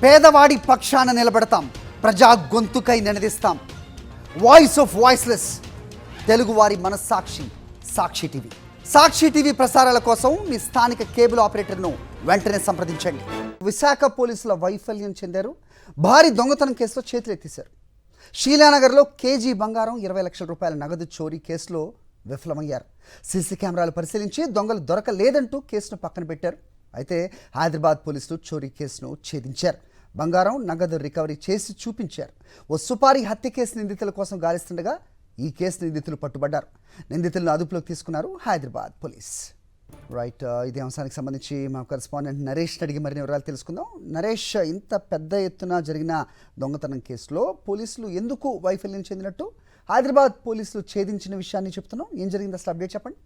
పేదవాడి పక్షాన నిలబడతాం, ప్రజా గొంతుకై నినదిస్తాం. వాయిస్ ఆఫ్ వాయిస్లెస్, తెలుగువారి మనస్సాక్షి సాక్షి టీవీ. సాక్షి టీవీ ప్రసారాల కోసం మీ స్థానిక కేబుల్ ఆపరేటర్ను వెంటనే సంప్రదించండి. విశాఖ పోలీసుల వైఫల్యం చెందారు. భారీ దొంగతనం కేసులో చేతులు ఎత్తేశారు. షీలానగర్లో కేజీ బంగారం 20 లక్షల రూపాయల నగదు చోరీ కేసులో విఫలమయ్యారు. సీసీ కెమెరాలు పరిశీలించి దొంగలు దొరకలేదంటూ కేసును పక్కన పెట్టారు. అయితే హైదరాబాద్ పోలీసులు చోరీ కేసును ఛేదించారు. బంగారం నగదు రికవరీ చేసి చూపించారు. ఓ సుపారీ హత్య కేసు నిందితుల కోసం గాలిస్తుండగా ఈ కేసు నిందితులు పట్టుబడ్డారు. నిందితులను అదుపులోకి తీసుకున్నారు హైదరాబాద్ పోలీస్. రైట్, ఇదే అంశానికి సంబంధించి మా కరెస్పాండెంట్ నరేష్ అడిగి మరిన్ని వివరాలు తెలుసుకుందాం. నరేష్, ఇంత పెద్ద ఎత్తున జరిగిన దొంగతనం కేసులో పోలీసులు ఎందుకు వైఫల్యం చెందినట్టు హైదరాబాద్ పోలీసులు ఛేదించిన విషయాన్ని చెప్తున్నాం. ఏం జరిగింది అసలు అప్డేట్ చెప్పండి.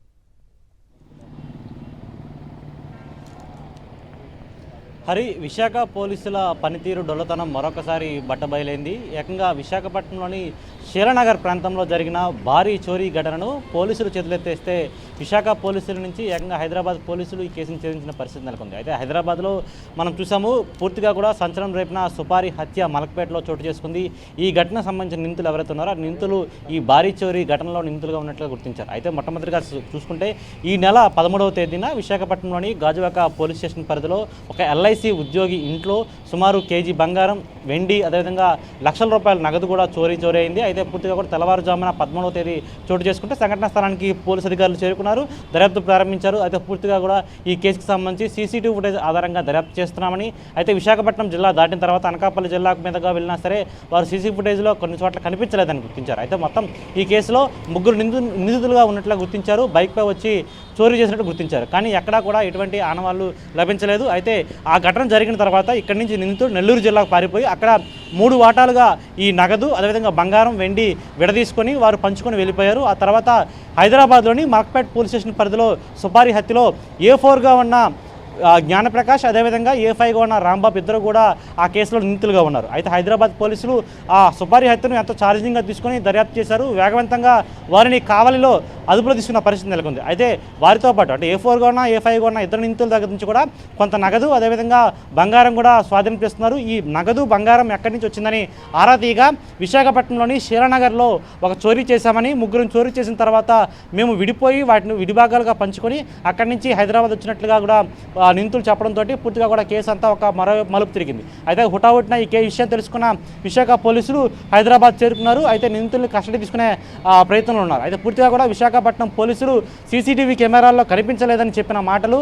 హరి, విశాఖ పోలీసుల పనితీరు డొల్లతనం మరొకసారి బట్టబయలైంది. ఏకంగా విశాఖపట్నంలోని షీలానగర్ ప్రాంతంలో జరిగిన భారీ చోరీ ఘటనను పోలీసులు చేతులెత్తేస్తే విశాఖ పోలీసుల నుంచి ఏకంగా హైదరాబాద్ పోలీసులు ఈ కేసును ఛేదించిన పరిస్థితి నెలకొంది. అయితే హైదరాబాద్లో మనం చూసాము, పూర్తిగా కూడా సంచలనం రేపిన సుపారీ హత్య మలక్పేటలో చోటు చేసుకుంది. ఈ ఘటన సంబంధించిన నిందితులు ఎవరైతే ఉన్నారో ఆ నిందితులు ఈ భారీ చోరీ ఘటనలో నిందితులుగా ఉన్నట్లుగా గుర్తించారు. అయితే మొట్టమొదటిగా చూసుకుంటే ఈ నెల 13వ తేదీన విశాఖపట్నంలోని గాజువాక పోలీస్ స్టేషన్ పరిధిలో ఒక LIC ఉద్యోగి ఇంట్లో సుమారు కేజీ బంగారం, వెండి, అదేవిధంగా లక్షల రూపాయల నగదు కూడా చోరీ అయింది. అయితే పూర్తిగా కూడా తెల్లవారుజామున 13వ తేదీ చోటు చేసుకుంటే సంఘటనా స్థలానికి పోలీసు అధికారులు చేరుకున్నారు, దర్యాప్తు ప్రారంభించారు. అయితే పూర్తిగా కూడా ఈ కేసుకు సంబంధించి CCTV ఫుటేజ్ ఆధారంగా దర్యాప్తు చేస్తున్నామని, అయితే విశాఖపట్నం జిల్లా దాటిన తర్వాత అనకాపల్లి జిల్లాకు మీదుగా వెళ్ళినా సరే వారు CC ఫుటేజ్లో కొన్ని చోట్ల కనిపించలేదని గుర్తించారు. అయితే మొత్తం ఈ కేసులో ముగ్గురు నిందితులుగా ఉన్నట్లుగా గుర్తించారు. బైక్పై వచ్చి చోరీ చేసినట్టు గుర్తించారు. కానీ ఎక్కడా కూడా ఎటువంటి ఆనవాళ్లు లభించలేదు. అయితే ఆ ఘటన జరిగిన తర్వాత ఇక్కడి నుంచి నిందితుడు నెల్లూరు జిల్లాకు పారిపోయి అక్కడ 3 వాటాలుగా ఈ నగదు, అదేవిధంగా బంగారం, వెండి విడదీసుకొని వారు పంచుకొని వెళ్ళిపోయారు. ఆ తర్వాత హైదరాబాద్లోని మలక్పేట్ పోలీస్ స్టేషన్ పరిధిలో సుపారీ హత్యలో A4గా ఉన్న జ్ఞానప్రకాష్, అదేవిధంగా A5గా ఉన్న రాంబాబు ఇద్దరు కూడా ఆ కేసులో నిందితులుగా ఉన్నారు. అయితే హైదరాబాద్ పోలీసులు ఆ సుపారీ హత్యను ఎంతో ఛార్జింగ్గా తీసుకొని దర్యాప్తు చేశారు. వేగవంతంగా వారిని కావలిలో అదుపులో తీసుకున్న పరిస్థితి నెలకొంది. అయితే వారితో పాటు అంటే A4గా ఉన్న A5గా ఉన్న ఇద్దరు నిందితుల దగ్గర నుంచి కూడా కొంత నగదు, అదేవిధంగా బంగారం కూడా స్వాధీనం చేస్తున్నారు. ఈ నగదు, బంగారం ఎక్కడి నుంచి వచ్చిందని ఆరా తీయగా విశాఖపట్నంలోని షీలానగర్లో ఒక చోరీ చేశామని, ముగ్గురు చోరీ చేసిన తర్వాత మేము విడిపోయి వాటిని విడిభాగాలుగా పంచుకొని అక్కడి నుంచి హైదరాబాద్ వచ్చినట్లుగా కూడా నిందితులు చెప్పడంతో పూర్తిగా కూడా కేసు అంతా ఒక మరో మలుపు తిరిగింది. అయితే హుటాహుటిన ఈ విషయం తెలుసుకున్న విశాఖ పోలీసులు హైదరాబాద్ చేరుకున్నారు. అయితే నిందితుల్ని కస్టడీ తీసుకునే ప్రయత్నంలో ఉన్నారు. అయితే పూర్తిగా కూడా విశాఖపట్నం పోలీసులు CCTV కెమెరాల్లో కనిపించలేదని చెప్పిన మాటలు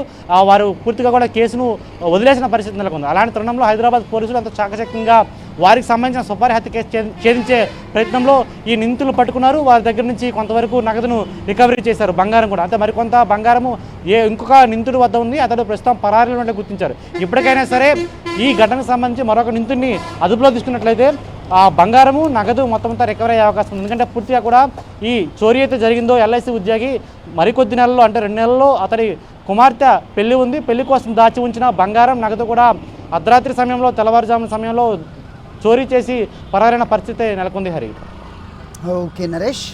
వారు పూర్తిగా కూడా కేసును వదిలేసిన పరిస్థితి నెలకొంది. అలాంటి తరుణంలో హైదరాబాద్ పోలీసులు అంత చాకచక్యంగా వారికి సంబంధించిన సుపారీ హత్య కేసు ఛేదించే ప్రయత్నంలో ఈ నిందితులు పట్టుకున్నారు. వారి దగ్గర నుంచి కొంతవరకు నగదును రికవరీ చేశారు, బంగారం కూడా. అంటే మరికొంత బంగారము ఇంకొక నిందితుడి వద్ద ఉంది, అతడు ప్రస్తుతం పరారీలో ఉంటే గుర్తించారు. ఇప్పటికైనా సరే ఈ ఘటనకు సంబంధించి మరొక నిందితుడిని అదుపులో తీసుకున్నట్లయితే ఆ బంగారము, నగదు మొత్తం అంతా రికవరీ అయ్యే అవకాశం ఉంది. ఎందుకంటే పూర్తిగా కూడా ఈ చోరీ అయితే జరిగిందో LIC ఉద్యోగి మరికొద్ది నెలల్లో అంటే 2 నెలల్లో అతడి కుమార్తె పెళ్లి ఉంది. పెళ్లి కోసం దాచి ఉంచిన బంగారం, నగదు కూడా అర్ధరాత్రి సమయంలో, తెల్లవారుజామున సమయంలో చోరీ చేసి పరారైన పరిస్థితి నెలకొంది. హరి, ఓకే నరేష్.